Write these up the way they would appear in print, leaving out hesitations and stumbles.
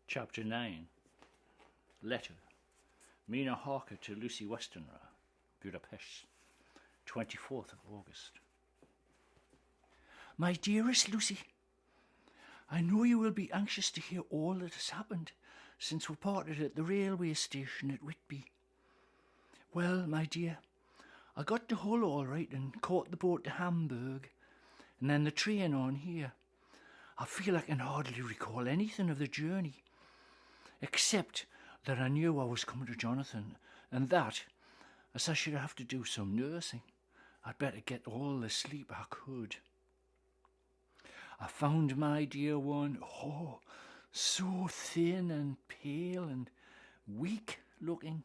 Chapter 9. Letter. Mina Harker to Lucy Westenra, Budapest, 24th of August. My dearest Lucy, I know you will be anxious to hear all that has happened since we parted at the railway station at Whitby. Well, my dear, I got to Hull all right and caught the boat to Hamburg and then the train on here. I feel I can hardly recall anything of the journey, except that I knew I was coming to Jonathan, and that, as I should have to do some nursing, I'd better get all the sleep I could. I found my dear one, so thin and pale and weak looking.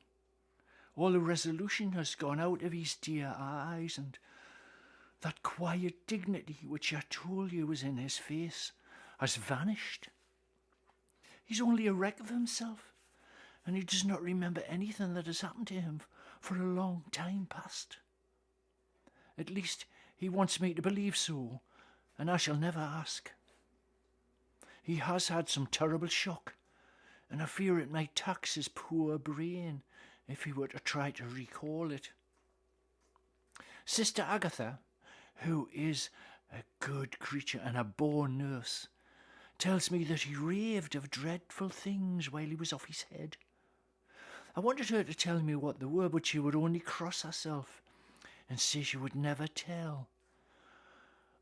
All the resolution has gone out of his dear eyes, and that quiet dignity which I told you was in his face has vanished. He's only a wreck of himself, and he does not remember anything that has happened to him for a long time past. At least he wants me to believe so, and I shall never ask. He has had some terrible shock, and I fear it might tax his poor brain if he were to try to recall it. Sister Agatha, who is a good creature and a born nurse, tells me that he raved of dreadful things while he was off his head. I wanted her to tell me what they were, but she would only cross herself and say she would never tell.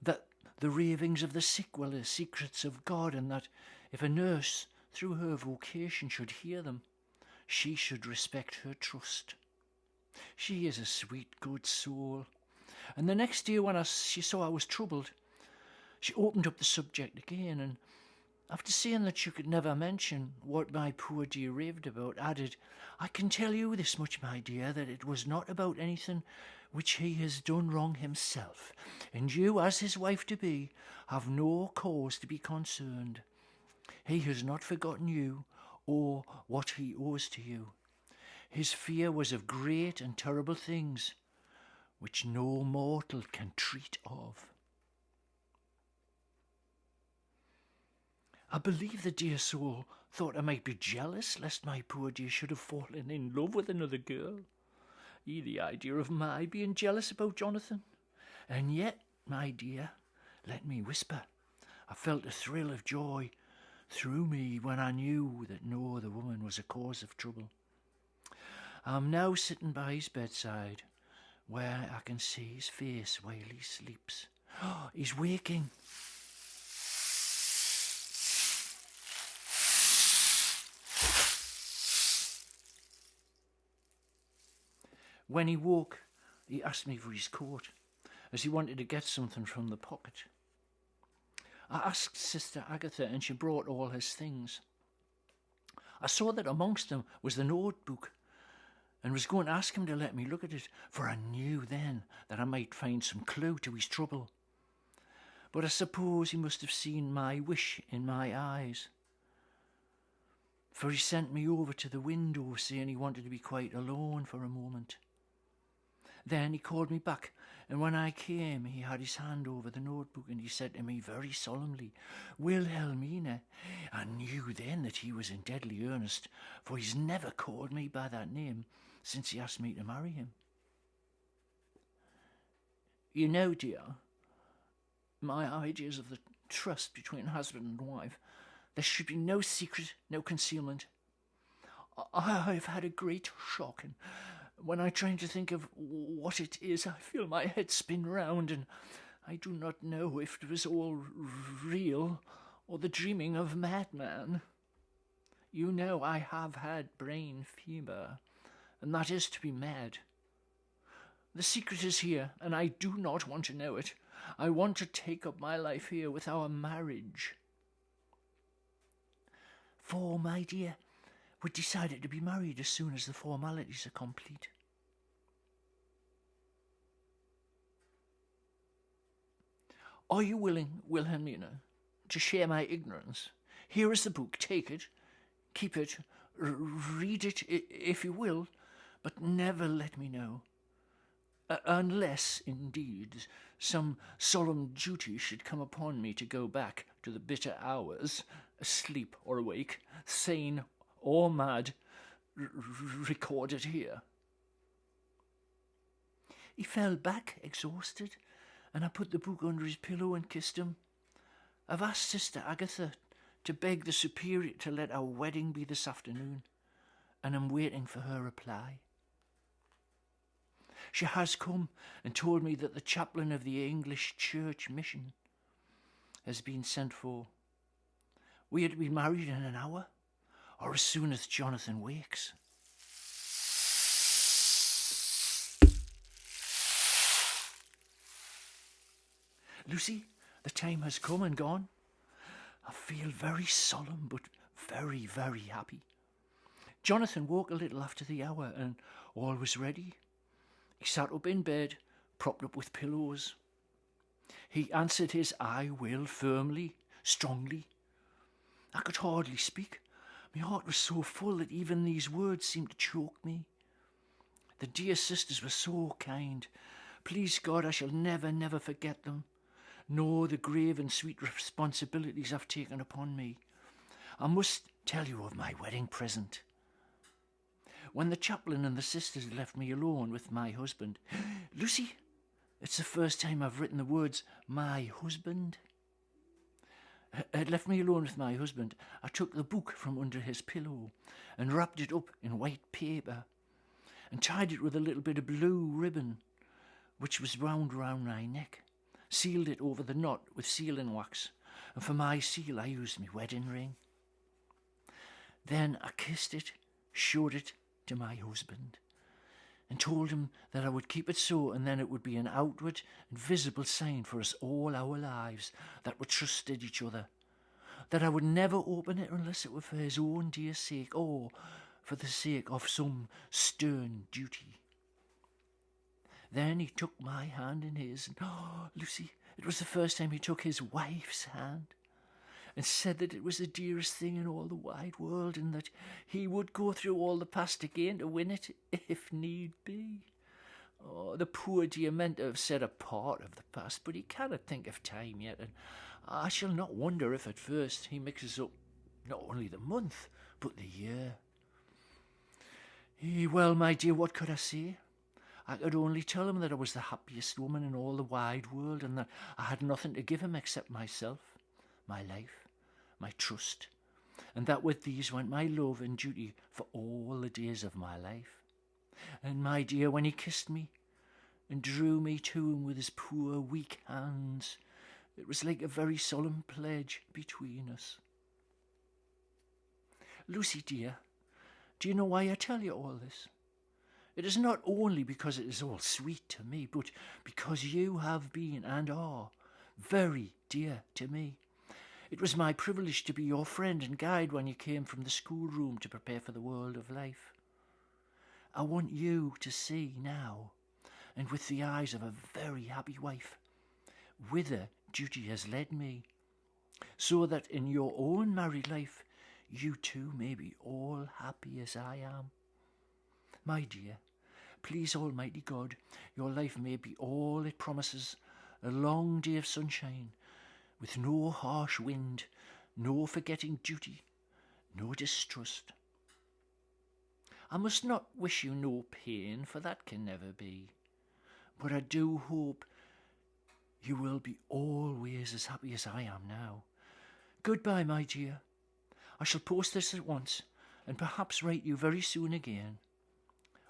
That the ravings of the sick were the secrets of God, and that if a nurse, through her vocation, should hear them, she should respect her trust. She is a sweet, good soul. And the next day when she saw I was troubled, she opened up the subject again, and after saying that she could never mention what my poor dear raved about, added, I can tell you this much, my dear, that it was not about anything which he has done wrong himself, and you, as his wife-to-be, have no cause to be concerned. He has not forgotten you or what he owes to you. His fear was of great and terrible things, which no mortal can treat of. I believe the dear soul thought I might be jealous lest my poor dear should have fallen in love with another girl. The idea of my being jealous about Jonathan. And yet, my dear, let me whisper, I felt a thrill of joy through me when I knew that no other woman was a cause of trouble. I am now sitting by his bedside, where I can see his face while he sleeps. He's waking. When he woke, he asked me for his coat, as he wanted to get something from the pocket. I asked Sister Agatha, and she brought all his things. I saw that amongst them was the notebook, and was going to ask him to let me look at it, for I knew then that I might find some clue to his trouble. But I suppose he must have seen my wish in my eyes, for he sent me over to the window, saying he wanted to be quite alone for a moment. Then he called me back, and when I came, he had his hand over the notebook, and he said to me very solemnly, Wilhelmina. I knew then that he was in deadly earnest, for he's never called me by that name since he asked me to marry him. You know, dear, my ideas of the trust between husband and wife, there should be no secret, no concealment. I've had a great shock, and when I try to think of what it is, I feel my head spin round, and I do not know if it was all real or the dreaming of a madman. You know I have had brain fever, and that is to be mad. The secret is here, and I do not want to know it. I want to take up my life here with our marriage. For, my dear, we decided to be married as soon as the formalities are complete. Are you willing, Wilhelmina, to share my ignorance? Here is the book. Take it, keep it, read it if you will, but never let me know. Unless, indeed, some solemn duty should come upon me to go back to the bitter hours, asleep or awake, sane or mad, recorded here. He fell back exhausted, and I put the book under his pillow and kissed him. I've asked Sister Agatha to beg the Superior to let our wedding be this afternoon, and I'm waiting for her reply. She has come and told me that the chaplain of the English Church Mission has been sent for. We are to be married in an hour, or as soon as Jonathan wakes. Lucy, the time has come and gone. I feel very solemn, but very, very happy. Jonathan woke a little after the hour, and all was ready. He sat up in bed, propped up with pillows. He answered his "I will" firmly, strongly. I could hardly speak. My heart was so full that even these words seemed to choke me. The dear sisters were so kind. Please God, I shall never, never forget them, nor the grave and sweet responsibilities I've taken upon me. I must tell you of my wedding present. When the chaplain and the sisters left me alone with my husband, Lucy, it's the first time I've written the words, my husband. Had left me alone with my husband, I took the book from under his pillow and wrapped it up in white paper and tied it with a little bit of blue ribbon, which was wound round my neck, sealed it over the knot with sealing wax, and for my seal I used my wedding ring. Then I kissed it, showed it to my husband, and told him that I would keep it so, and then it would be an outward and visible sign for us all our lives that we trusted each other, that I would never open it unless it were for his own dear sake, or for the sake of some stern duty. Then he took my hand in his, and Lucy, it was the first time he took his wife's hand, and said that it was the dearest thing in all the wide world, and that he would go through all the past again to win it, if need be. Oh, the poor dear meant to have said a part of the past, but he cannot think of time yet, and I shall not wonder if at first he mixes up not only the month, but the year. Well, my dear, what could I say? I could only tell him that I was the happiest woman in all the wide world, and that I had nothing to give him except myself, my life, my trust, and that with these went my love and duty for all the days of my life. And my dear, when he kissed me and drew me to him with his poor weak hands, it was like a very solemn pledge between us. Lucy, dear, do you know why I tell you all this? It is not only because it is all sweet to me, but because you have been and are very dear to me. It was my privilege to be your friend and guide when you came from the schoolroom to prepare for the world of life. I want you to see now, and with the eyes of a very happy wife, whither duty has led me, so that in your own married life you too may be all happy as I am. My dear, please Almighty God, your life may be all it promises, a long day of sunshine, with no harsh wind, no forgetting duty, no distrust. I must not wish you no pain, for that can never be, but I do hope you will be always as happy as I am now. Goodbye, my dear. I shall post this at once, and perhaps write you very soon again.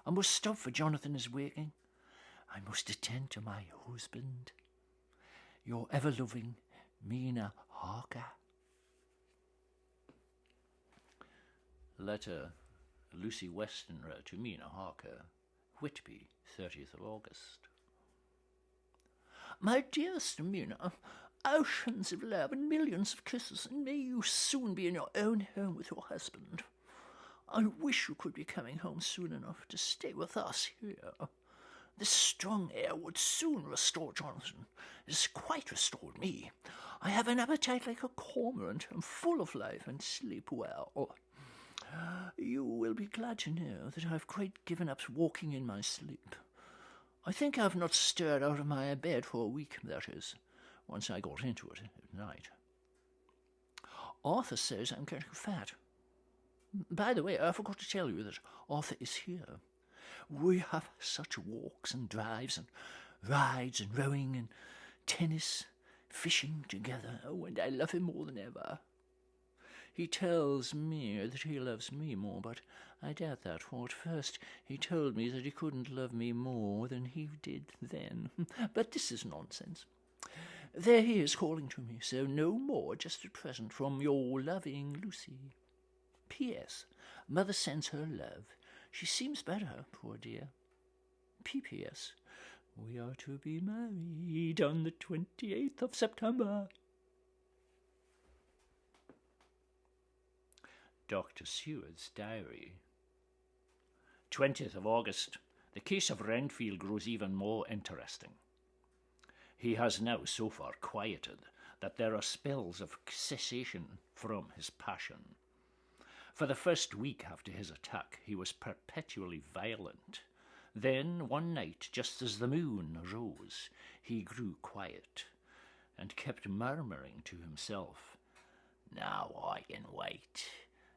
I must stop, for Jonathan is waking. I must attend to my husband. Your ever-loving Mina Harker. Letter Lucy Westenra to Mina Harker, Whitby, 30th of August. My dearest Mina, oceans of love and millions of kisses, and may you soon be in your own home with your husband. I wish you could be coming home soon enough to stay with us here. This strong air would soon restore Jonathan. It has quite restored me. I have an appetite like a cormorant. I'm full of life and sleep well. You will be glad to know that I've quite given up walking in my sleep. I think I've not stirred out of my bed for a week, that is, once I got into it at night. Arthur says I'm getting fat. By the way, I forgot to tell you that Arthur is here. We have such walks and drives and rides and rowing and tennis, fishing together. Oh, and I love him more than ever. He tells me that he loves me more, but I doubt that, for at first he told me that he couldn't love me more than he did then. But this is nonsense. There he is calling to me, so no more just at present from your loving Lucy. P.S. Mother sends her love. She seems better, poor dear. P.P.S. We are to be married on the 28th of September. Dr. Seward's diary. 20th of August. The case of Renfield grows even more interesting. He has now so far quieted that there are spells of cessation from his passion. For the first week after his attack, he was perpetually violent. Then, one night, just as the moon rose, he grew quiet and kept murmuring to himself, "Now I can wait.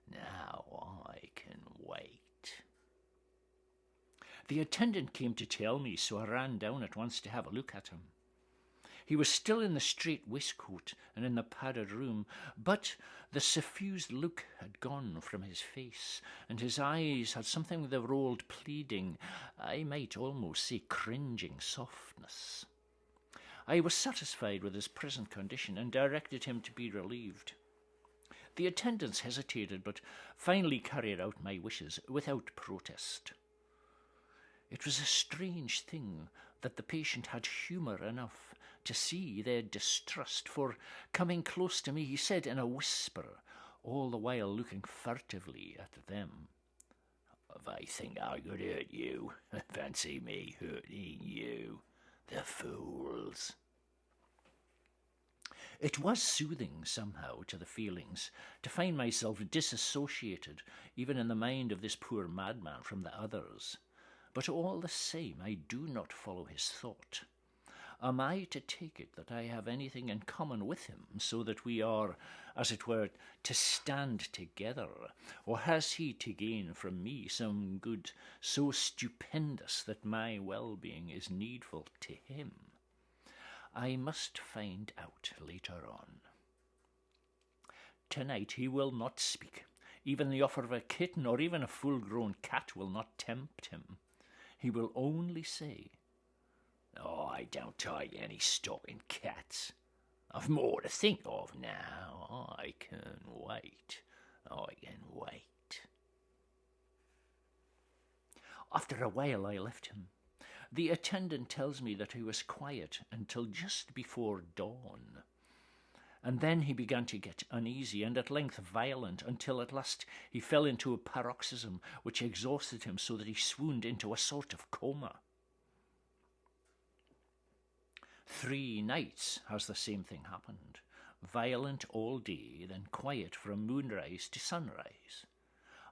Now I can wait." The attendant came to tell me, so I ran down at once to have a look at him. He was still in the straight waistcoat and in the padded room, but the suffused look had gone from his face, and his eyes had something of their old pleading, I might almost say cringing softness. I was satisfied with his present condition and directed him to be relieved. The attendants hesitated, but finally carried out my wishes without protest. It was a strange thing that the patient had humour enough to see their distrust, for, coming close to me, he said in a whisper, all the while looking furtively at them, "If I think I could hurt you, fancy me hurting you. The fools." It was soothing somehow to the feelings to find myself disassociated, even in the mind of this poor madman, from the others. But all the same, I do not follow his thought. Am I to take it that I have anything in common with him, so that we are, as it were, to stand together? Or has he to gain from me some good so stupendous that my well-being is needful to him? I must find out later on. Tonight he will not speak. Even the offer of a kitten or even a full-grown cat will not tempt him. He will only say, "Oh, I don't take any stock in cats. I've more to think of now. I can wait. I can wait." After a while I left him. The attendant tells me that he was quiet until just before dawn. And then he began to get uneasy and at length violent, until at last he fell into a paroxysm which exhausted him so that he swooned into a sort of coma. 3 nights has the same thing happened. Violent all day, then quiet from moonrise to sunrise.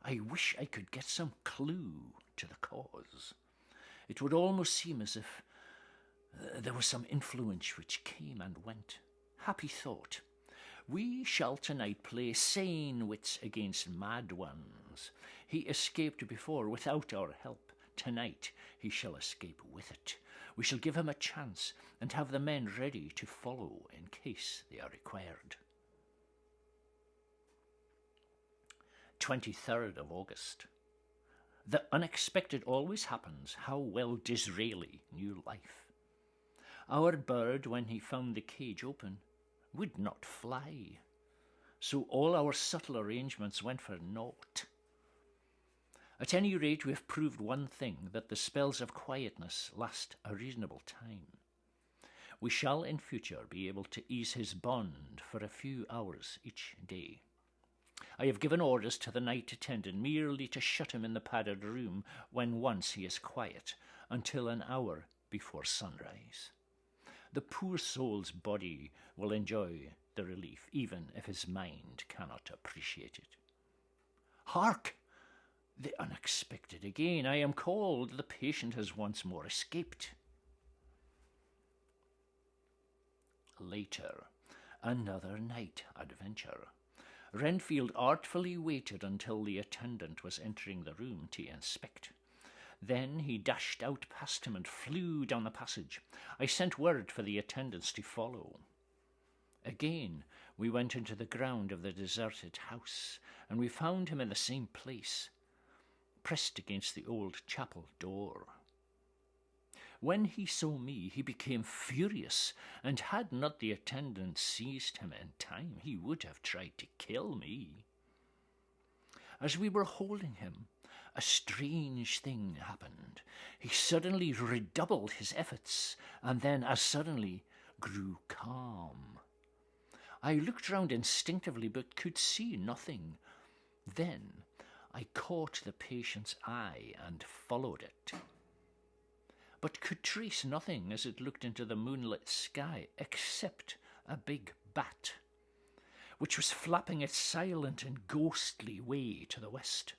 I wish I could get some clue to the cause. It would almost seem as if there was some influence which came and went. Happy thought. We shall tonight play sane wits against mad ones. He escaped before without our help. Tonight he shall escape with it. We shall give him a chance and have the men ready to follow in case they are required. 23rd of August. The unexpected always happens. How well Disraeli knew life. Our bird, when he found the cage open, would not fly. So all our subtle arrangements went for naught. At any rate, we have proved one thing, that the spells of quietness last a reasonable time. We shall in future be able to ease his bond for a few hours each day. I have given orders to the night attendant merely to shut him in the padded room when once he is quiet, until an hour before sunrise. The poor soul's body will enjoy the relief, even if his mind cannot appreciate it. Hark! The unexpected again. I am called. The patient has once more escaped. Later, another night adventure. Renfield artfully waited until the attendant was entering the room to inspect. Then he dashed out past him and flew down the passage. I sent word for the attendants to follow. Again, we went into the ground of the deserted house, and we found him in the same place, pressed against the old chapel door. When he saw me, he became furious, and had not the attendant seized him in time, he would have tried to kill me. As we were holding him, a strange thing happened. He suddenly redoubled his efforts, and then as suddenly grew calm. I looked round instinctively, but could see nothing. Then I caught the patient's eye and followed it, but could trace nothing as it looked into the moonlit sky except a big bat, which was flapping its silent and ghostly way to the west.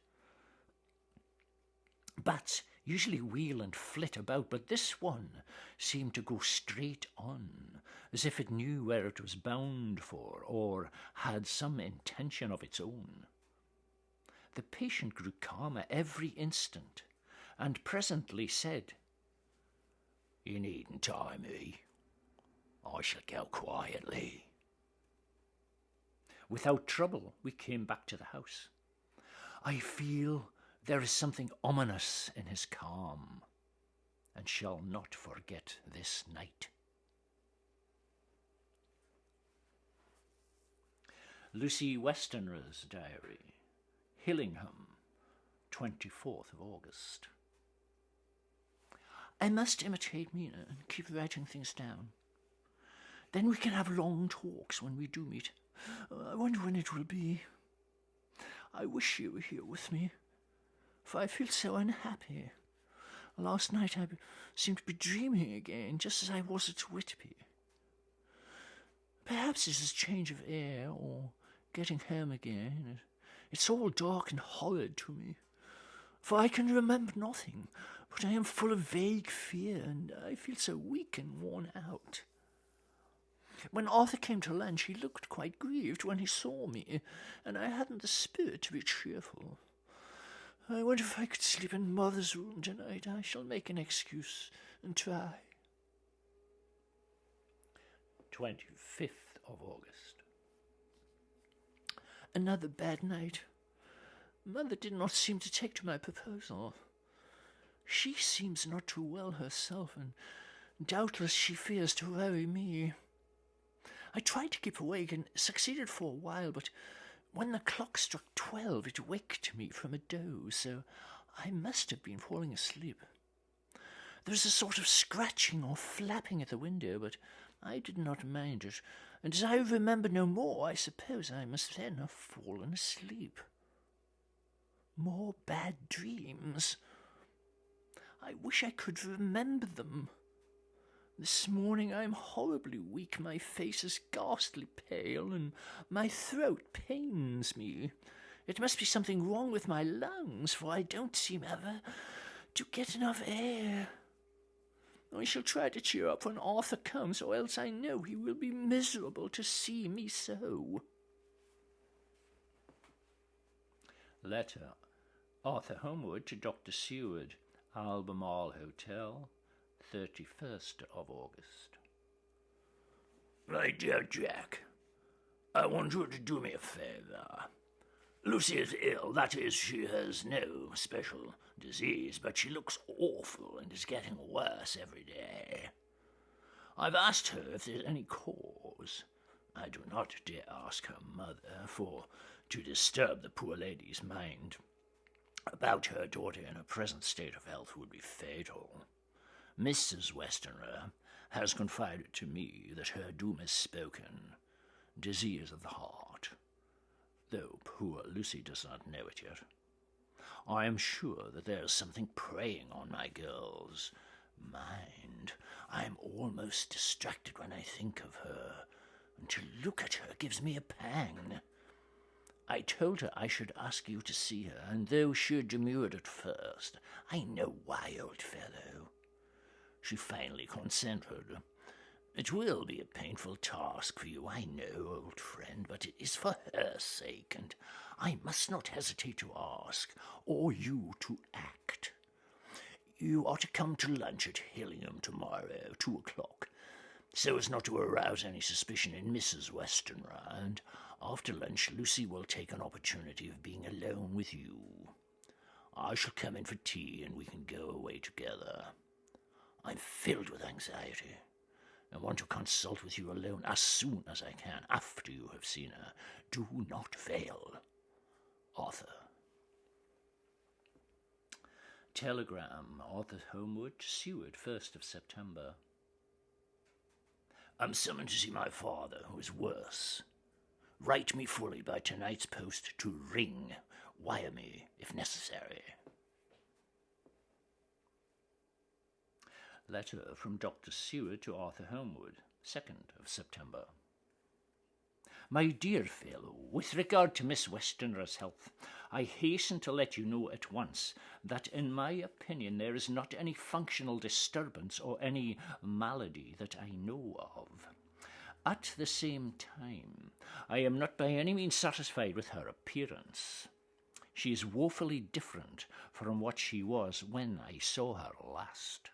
Bats usually wheel and flit about, but this one seemed to go straight on, as if it knew where it was bound for, or had some intention of its own. The patient grew calmer every instant, and presently said, "You needn't tie me. I shall go quietly." Without trouble, we came back to the house. I feel there is something ominous in his calm, and shall not forget this night. Lucy Westenra's diary, Hillingham, 24th of August. I must imitate Mina and keep writing things down. Then we can have long talks when we do meet. I wonder when it will be. I wish you were here with me, for I feel so unhappy. Last night I seemed to be dreaming again, just as I was at Whitby. Perhaps it is change of air, or getting home again. It's all dark and horrid to me, for I can remember nothing, but I am full of vague fear, and I feel so weak and worn out. When Arthur came to lunch, he looked quite grieved when he saw me, and I hadn't the spirit to be cheerful. I wonder if I could sleep in Mother's room tonight. I shall make an excuse and try. 25th of August. Another bad night. Mother did not seem to take to my proposal. She seems not too well herself, and doubtless she fears to worry me. I tried to keep awake and succeeded for a while, but when the clock struck 12, it waked me from a doze, so I must have been falling asleep. There was a sort of scratching or flapping at the window, but I did not mind it, and as I remember no more, I suppose I must then have fallen asleep. More bad dreams. I wish I could remember them. This morning I am horribly weak, my face is ghastly pale, and my throat pains me. It must be something wrong with my lungs, for I don't seem ever to get enough air. I shall try to cheer up when Arthur comes, or else I know he will be miserable to see me so. Letter. Arthur Homewood to Dr. Seward, Albemarle Hotel, 31st of August. My dear Jack, I want you to do me a favour. Lucy is ill, that is, she has no special disease, but she looks awful and is getting worse every day. I've asked her if there's any cause. I do not dare ask her mother, for to disturb the poor lady's mind about her daughter in her present state of health would be fatal. Mrs. Westenra has confided to me that her doom is spoken, disease of the heart, though poor Lucy does not know it yet. I am sure that there is something preying on my girl's mind. I am almost distracted when I think of her, and to look at her gives me a pang. I told her I should ask you to see her, and though she demurred at first, I know why, old fellow, she finally consented. It will be a painful task for you, I know, old friend, but it is for her sake, and I must not hesitate to ask, or you to act. You are to come to lunch at Hillingham tomorrow, 2:00, so as not to arouse any suspicion in Mrs. Westenra, and after lunch Lucy will take an opportunity of being alone with you. I shall come in for tea, and we can go away together. I'm filled with anxiety. I want to consult with you alone as soon as I can, after you have seen her. Do not fail. Arthur. Telegram, Arthur Homewood, Seward, 1st of September. I'm summoned to see my father, who is worse. Write me fully by tonight's post to ring. Wire me, if necessary. Letter from Dr. Seward to Arthur Homewood, 2nd of September. My dear fellow, with regard to Miss Westenra's health, I hasten to let you know at once that in my opinion there is not any functional disturbance or any malady that I know of. At the same time, I am not by any means satisfied with her appearance. She is woefully different from what she was when I saw her last.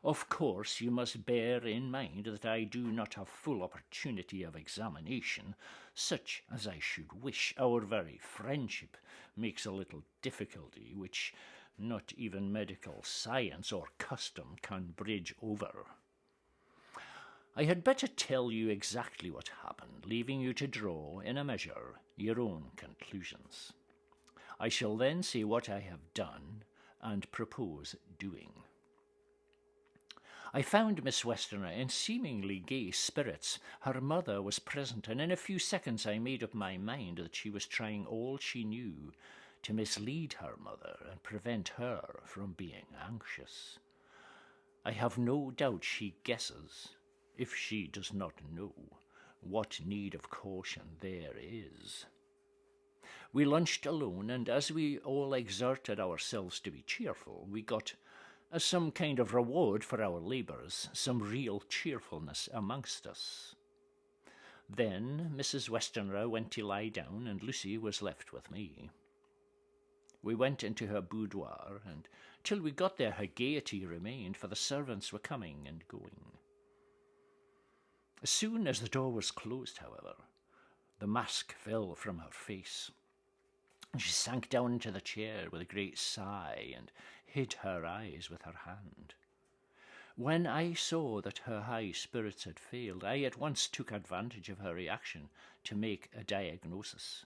Of course, you must bear in mind that I do not have full opportunity of examination, such as I should wish. Our very friendship makes a little difficulty, which not even medical science or custom can bridge over. I had better tell you exactly what happened, leaving you to draw, in a measure, your own conclusions. I shall then say what I have done and propose doing. I found Miss Westenra in seemingly gay spirits. Her mother was present, and in a few seconds I made up my mind that she was trying all she knew to mislead her mother and prevent her from being anxious. I have no doubt she guesses, if she does not know, what need of caution there is. We lunched alone, and as we all exerted ourselves to be cheerful, we got, as some kind of reward for our labours, some real cheerfulness amongst us. Then Mrs. Westenra went to lie down, and Lucy was left with me. We went into her boudoir, and till we got there her gaiety remained, for the servants were coming and going. As soon as the door was closed, however, the mask fell from her face, and she sank down into the chair with a great sigh and hid her eyes with her hand. When I saw that her high spirits had failed, I at once took advantage of her reaction to make a diagnosis.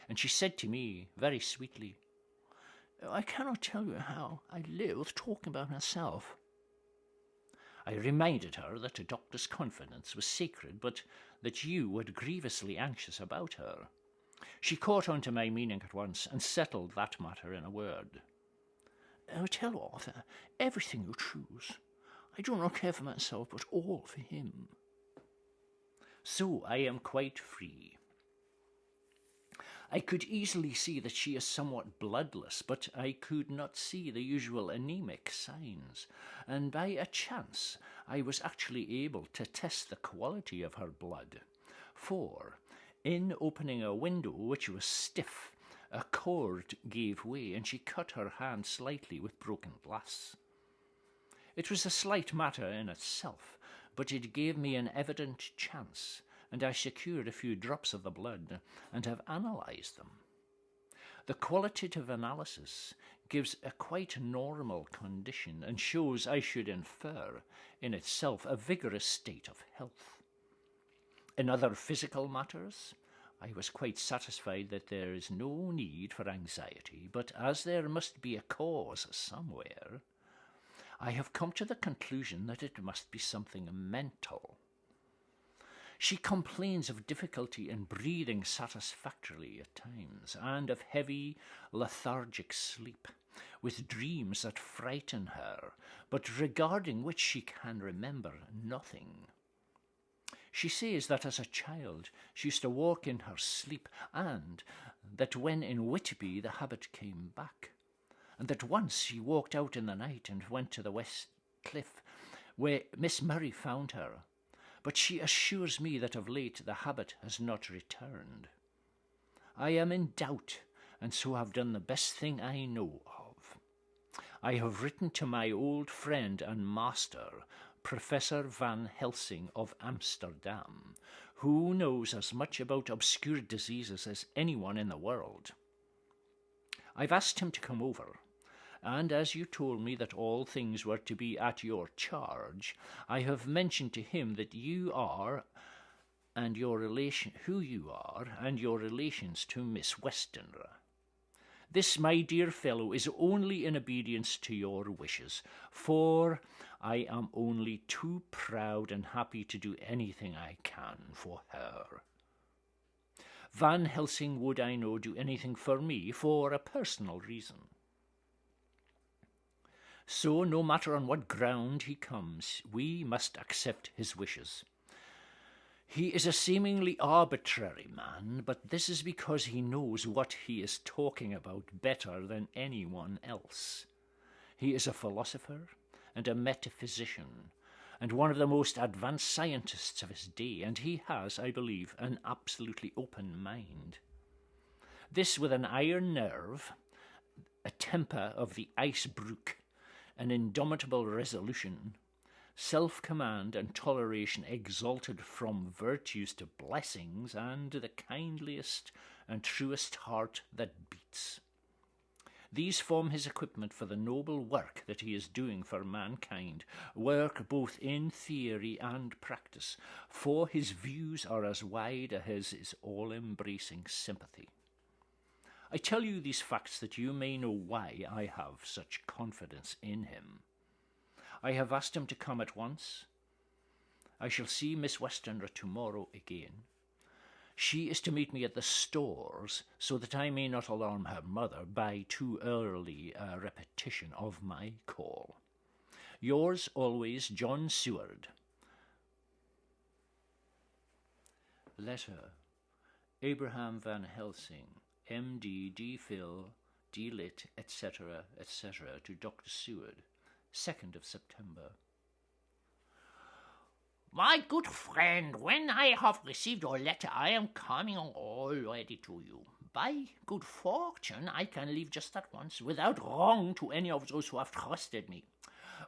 And she said to me very sweetly, "I cannot tell you how I loathe talking about myself." I reminded her that a doctor's confidence was sacred, but that you were grievously anxious about her. She caught on to my meaning at once, and settled that matter in a word. "Oh, tell Arthur everything you choose. I do not care for myself, but all for him." So I am quite free. I could easily see that she is somewhat bloodless, but I could not see the usual anemic signs, and by a chance I was actually able to test the quality of her blood, for, in opening a window which was stiff, a cord gave way, and she cut her hand slightly with broken glass. It was a slight matter in itself, but it gave me an evident chance, and I secured a few drops of the blood and have analysed them. The qualitative analysis gives a quite normal condition and shows, I should infer, in itself a vigorous state of health. In other physical matters, I was quite satisfied that there is no need for anxiety, but as there must be a cause somewhere, I have come to the conclusion that it must be something mental. She complains of difficulty in breathing satisfactorily at times, and of heavy, lethargic sleep, with dreams that frighten her, but regarding which she can remember nothing. She says that as a child she used to walk in her sleep, and that when in Whitby the habit came back, and that once she walked out in the night and went to the West Cliff, where Miss Murray found her, but she assures me that of late the habit has not returned. I am in doubt, and so have done the best thing I know of. I have written to my old friend and master, Professor Van Helsing of Amsterdam, who knows as much about obscure diseases as anyone in the world. I've asked him to come over, and as you told me that all things were to be at your charge, I have mentioned to him that you are, and your relation, who you are, and your relations to Miss Westenra. This, my dear fellow, is only in obedience to your wishes, for I am only too proud and happy to do anything I can for her. Van Helsing would, I know, do anything for me for a personal reason. So, no matter on what ground he comes, we must accept his wishes. He is a seemingly arbitrary man, but this is because he knows what he is talking about better than anyone else. He is a philosopher and a metaphysician, and one of the most advanced scientists of his day, and he has, I believe, an absolutely open mind. This with an iron nerve, a temper of the ice brook, an indomitable resolution, self-command and toleration exalted from virtues to blessings, and the kindliest and truest heart that beats. These form his equipment for the noble work that he is doing for mankind, work both in theory and practice, for his views are as wide as his all-embracing sympathy. I tell you these facts that you may know why I have such confidence in him. I have asked him to come at once. I shall see Miss Westenra tomorrow again. She is to meet me at the stores, so that I may not alarm her mother by too early a repetition of my call. Yours always, John Seward. Letter. Abraham Van Helsing, M.D., D.Phil, D.Lit, etc., etc., to Dr. Seward, 2nd of September. My good friend, when I have received your letter, I am coming already to you. By good fortune, I can leave just at once, without wrong to any of those who have trusted me.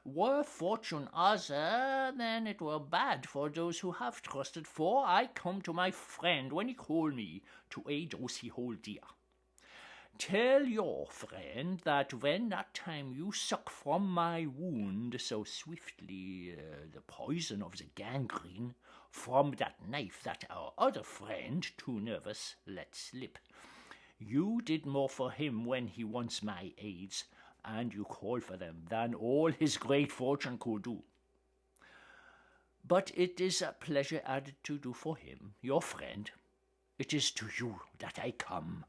Were fortune other, then it were bad for those who have trusted, for I come to my friend when he call me, to aid those he hold dear. Tell your friend that when that time you suck from my wound so swiftly the poison of the gangrene from that knife that our other friend, too nervous, let slip, you did more for him when he wants my aids, and you call for them, than all his great fortune could do. But it is a pleasure added to do for him, your friend. It is to you that I come.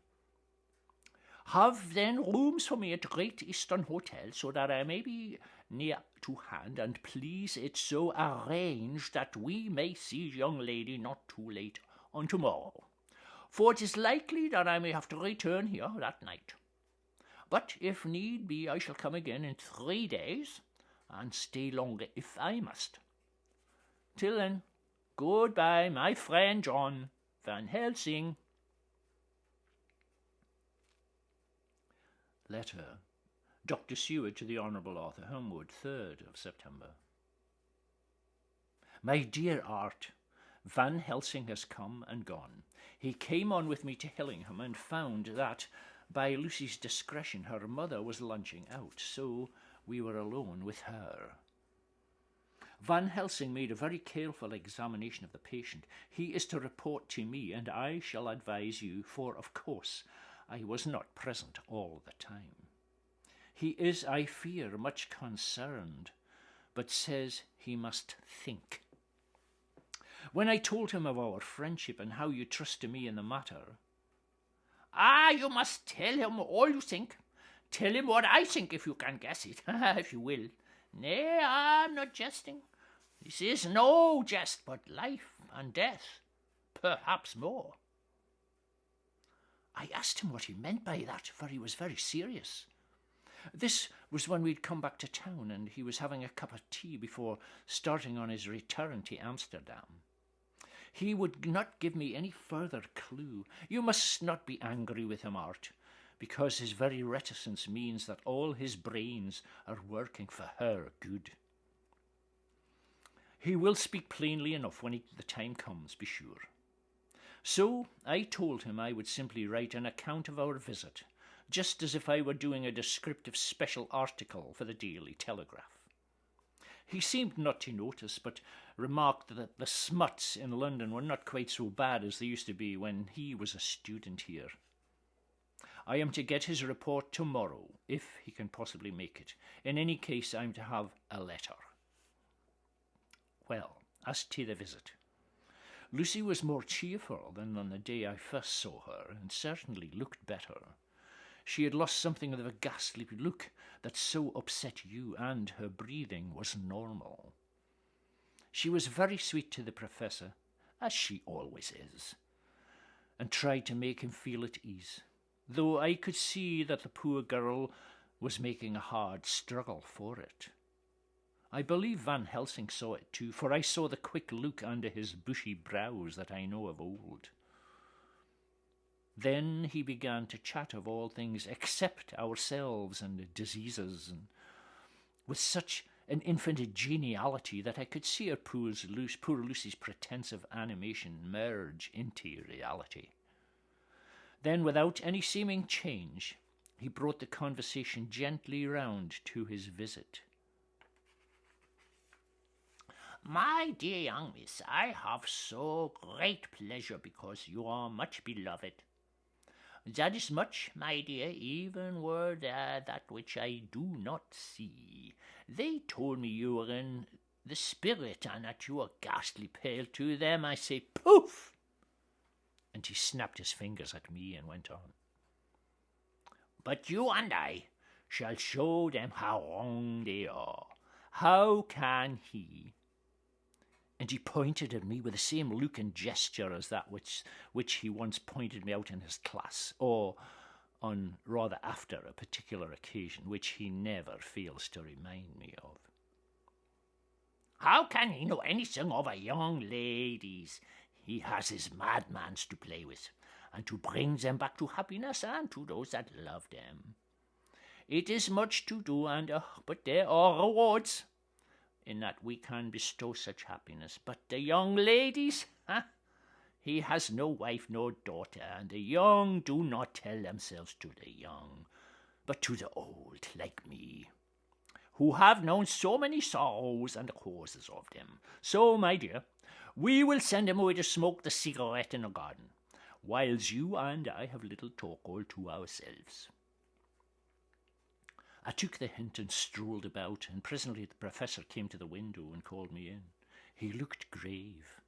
Have then rooms for me at Great Eastern Hotel, so that I may be near to hand, and please it so arrange that we may see the young lady not too late on tomorrow, for it is likely that I may have to return here that night. But if need be, I shall come again in 3 days, and stay longer if I must. Till then, goodbye, my friend John Van Helsing. Letter. Dr. Seward to the Honourable Arthur Homewood, 3rd of September. My dear Art, Van Helsing has come and gone. He came on with me to Hillingham and found that, by Lucy's discretion, her mother was lunching out, so we were alone with her. Van Helsing made a very careful examination of the patient. He is to report to me, and I shall advise you, for, of course, I was not present all the time. He is, I fear, much concerned, but says he must think. When I told him of our friendship and how you trusted me in the matter. Ah, you must tell him all you think. Tell him what I think, if you can guess it, if you will. Nay, I'm not jesting. This is no jest, but life and death, perhaps more. I asked him what he meant by that, for he was very serious. This was when we'd come back to town, and he was having a cup of tea before starting on his return to Amsterdam. He would not give me any further clue. You must not be angry with him, Art, because his very reticence means that all his brains are working for her good. He will speak plainly enough when the time comes, be sure. So I told him I would simply write an account of our visit, just as if I were doing a descriptive special article for the Daily Telegraph. He seemed not to notice, but remarked that the smuts in London were not quite so bad as they used to be when he was a student here. I am to get his report tomorrow, if he can possibly make it. In any case, I'm to have a letter. Well, as to the visit. Lucy was more cheerful than on the day I first saw her, and certainly looked better. She had lost something of the ghastly look that so upset you, and her breathing was normal. She was very sweet to the Professor, as she always is, and tried to make him feel at ease, though I could see that the poor girl was making a hard struggle for it. I believe Van Helsing saw it too, for I saw the quick look under his bushy brows that I know of old. Then he began to chat of all things except ourselves and diseases, and with such an infinite geniality that I could see her poor Lucy's pretensive animation merge into reality. Then, without any seeming change, he brought the conversation gently round to his visit. My dear young miss, I have so great pleasure because you are much beloved. That is much, my dear, even were there that which I do not see. They told me you were in the spirit, and that you were ghastly pale. To them I say, poof! And he snapped his fingers at me and went on. But you and I shall show them how wrong they are. How can he? And he pointed at me with the same look and gesture as that which he once pointed me out in his class, or on rather after a particular occasion, which he never fails to remind me of. How can he know anything of a young ladies? He has his madmans to play with, and to bring them back to happiness, and to those that love them. It is much to do, but there are rewards, in that we can bestow such happiness. But the young ladies, he has no wife nor daughter, and the young do not tell themselves to the young, but to the old, like me, who have known so many sorrows and the causes of them. So, my dear, we will send him away to smoke the cigarette in the garden, whiles you and I have little talk all to ourselves. I took the hint and strolled about, and presently the Professor came to the window and called me in. He looked grave.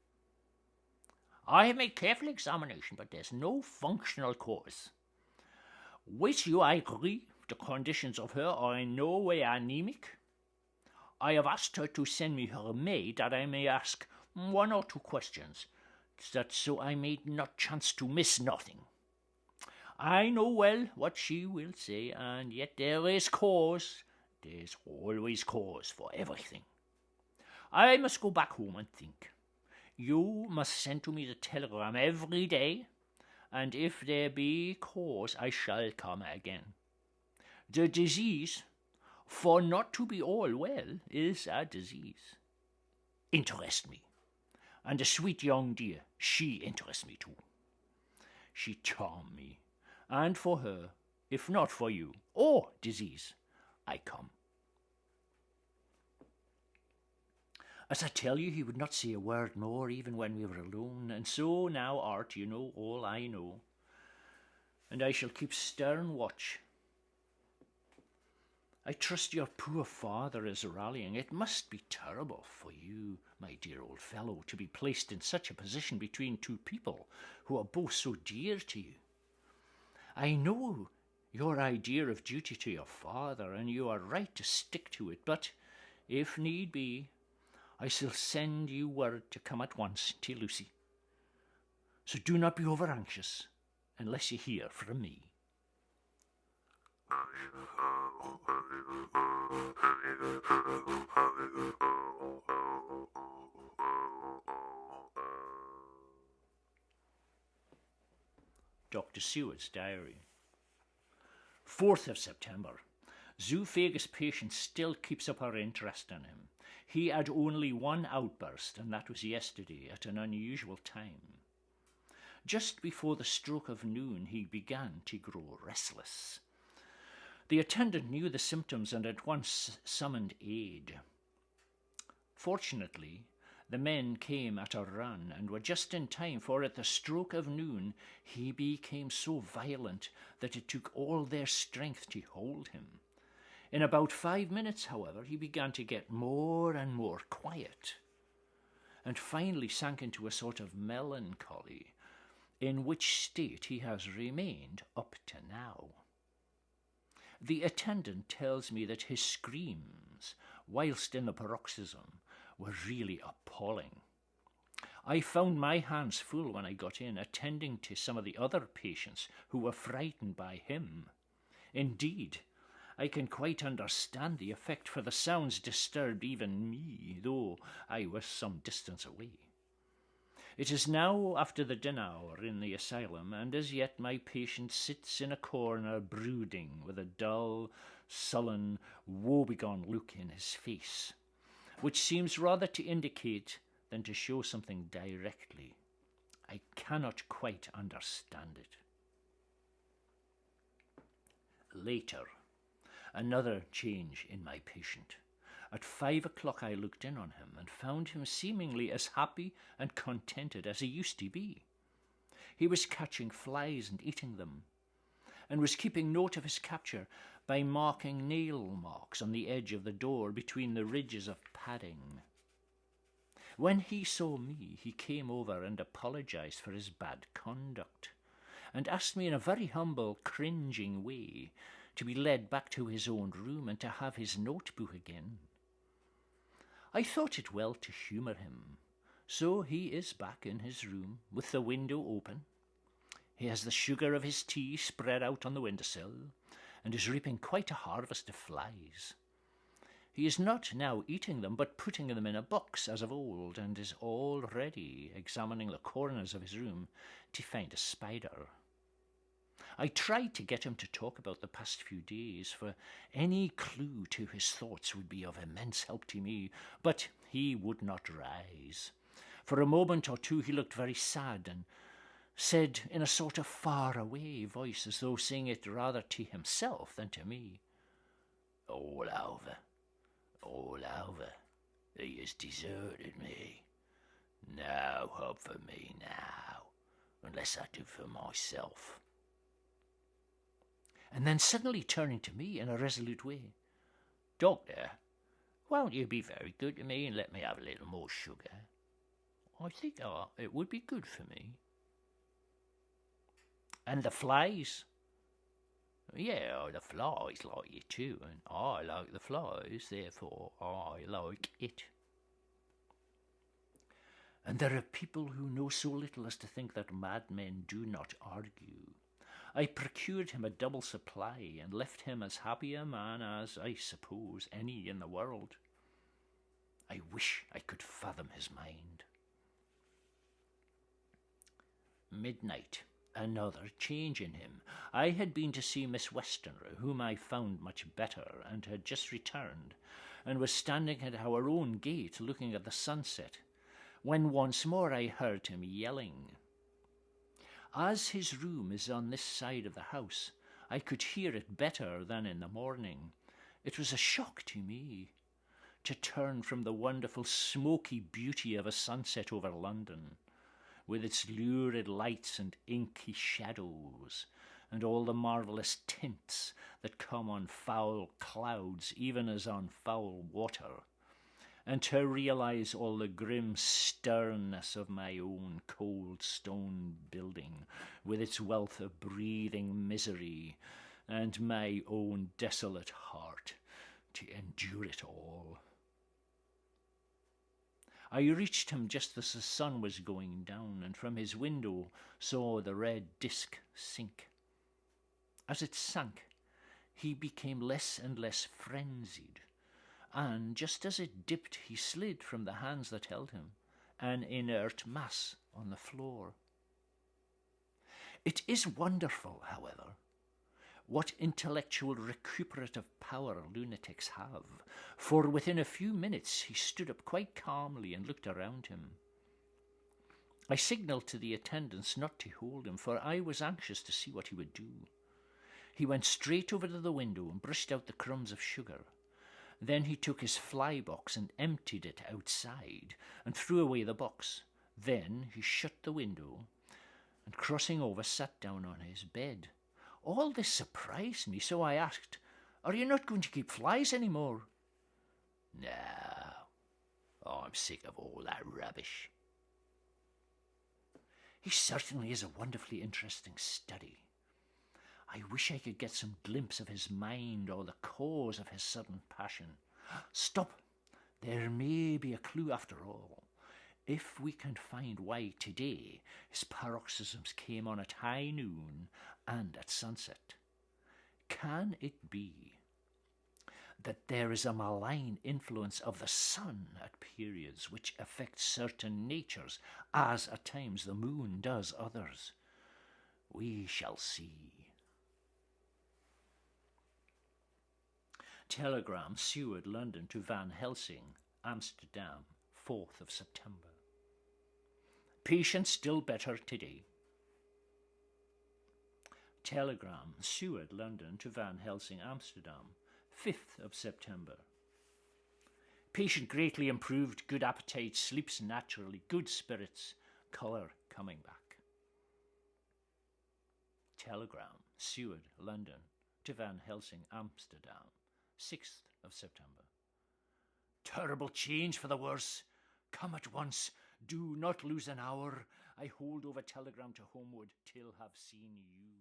I have made careful examination, but there's no functional cause. With you, I agree. The conditions of her are in no way anemic. I have asked her to send me her maid, that I may ask one or two questions, that so I may not chance to miss nothing. I know well what she will say, and yet there is cause. There's always cause for everything. I must go back home and think. You must send to me the telegram every day, and if there be cause, I shall come again. The disease, for not to be all well, is a disease. Interest me. And the sweet young dear, she interests me too. She charm me. And for her, if not for you, or disease, I come. As I tell you, he would not say a word more, even when we were alone, and so now, Art, you know all I know, and I shall keep stern watch. I trust your poor father is rallying. It must be terrible for you, my dear old fellow, to be placed in such a position between two people who are both so dear to you. I know your idea of duty to your father, and you are right to stick to it, but if need be, I shall send you word to come at once to Lucy. So do not be over anxious unless you hear from me. Dr. Seward's diary. 4th of September. Zoophagous patient still keeps up her interest in him. He had only one outburst, and that was yesterday at an unusual time. Just before the stroke of noon, he began to grow restless. The attendant knew the symptoms and at once summoned aid. Fortunately, the men came at a run and were just in time, for at the stroke of noon he became so violent that it took all their strength to hold him. In about 5 minutes, however, he began to get more and more quiet, and finally sank into a sort of melancholy, in which state he has remained up to now. The attendant tells me that his screams, whilst in the paroxysm, were really appalling. I found my hands full when I got in, attending to some of the other patients who were frightened by him. Indeed, I can quite understand the effect, for the sounds disturbed even me, though I was some distance away. It is now after the dinner hour in the asylum, and as yet my patient sits in a corner brooding, with a dull, sullen, woebegone look in his face, which seems rather to indicate than to show something directly. I cannot quite understand it. Later, another change in my patient. At 5 o'clock I looked in on him and found him seemingly as happy and contented as he used to be. He was catching flies and eating them, and was keeping note of his capture by marking nail marks on the edge of the door between the ridges of padding. When he saw me, he came over and apologized for his bad conduct, and asked me in a very humble, cringing way to be led back to his own room and to have his notebook again. I thought it well to humour him, so he is back in his room with the window open. He has the sugar of his tea spread out on the windowsill, and is reaping quite a harvest of flies. He is not now eating them, but putting them in a box as of old, and is already examining the corners of his room to find a spider. I tried to get him to talk about the past few days, for any clue to his thoughts would be of immense help to me, but he would not rise. For a moment or two he looked very sad, and said in a sort of far-away voice, as though saying it rather to himself than to me, "All over, all over. He has deserted me. No hope for me now, unless I do for myself." And then suddenly turning to me in a resolute way, "Doctor, won't you be very good to me and let me have a little more sugar? I think it would be good for me." "And the flies?" "Yeah, the flies like you too, and I like the flies, therefore I like it." And there are people who know so little as to think that madmen do not argue. I procured him a double supply, and left him as happy a man as, I suppose, any in the world. I wish I could fathom his mind. Midnight. Another change in him. I had been to see Miss Westenra, whom I found much better, and had just returned, and was standing at our own gate looking at the sunset, when once more I heard him yelling. As his room is on this side of the house, I could hear it better than in the morning. It was a shock to me to turn from the wonderful smoky beauty of a sunset over London, with its lurid lights and inky shadows, and all the marvellous tints that come on foul clouds, even as on foul water, and to realise all the grim sternness of my own cold stone building, with its wealth of breathing misery, and my own desolate heart to endure it all. I reached him just as the sun was going down, and from his window saw the red disk sink. As it sank, he became less and less frenzied, and just as it dipped, he slid from the hands that held him, an inert mass on the floor. It is wonderful, however, what intellectual recuperative power lunatics have, for within a few minutes he stood up quite calmly and looked around him. I signalled to the attendants not to hold him, for I was anxious to see what he would do. He went straight over to the window and brushed out the crumbs of sugar. Then he took his fly box and emptied it outside and threw away the box. Then he shut the window and, crossing over, sat down on his bed. All this surprised me, so I asked, "Are you not going to keep flies any more?" "No, I'm sick of all that rubbish." He certainly is a wonderfully interesting study. I wish I could get some glimpse of his mind or the cause of his sudden passion. Stop! There may be a clue after all. If we can find why today his paroxysms came on at high noon and at sunset. Can it be that there is a malign influence of the sun at periods which affects certain natures, as at times the moon does others? We shall see. Telegram, Seward, London, to Van Helsing, Amsterdam, 4th of September. Patient still better today. Telegram, Seward, London, to Van Helsing, Amsterdam, 5th of September. Patient greatly improved, good appetite, sleeps naturally, good spirits, colour coming back. Telegram, Seward, London, to Van Helsing, Amsterdam, 6th of September. Terrible change for the worse. Come at once. Do not lose an hour. I hold over telegram to Homewood till have seen you.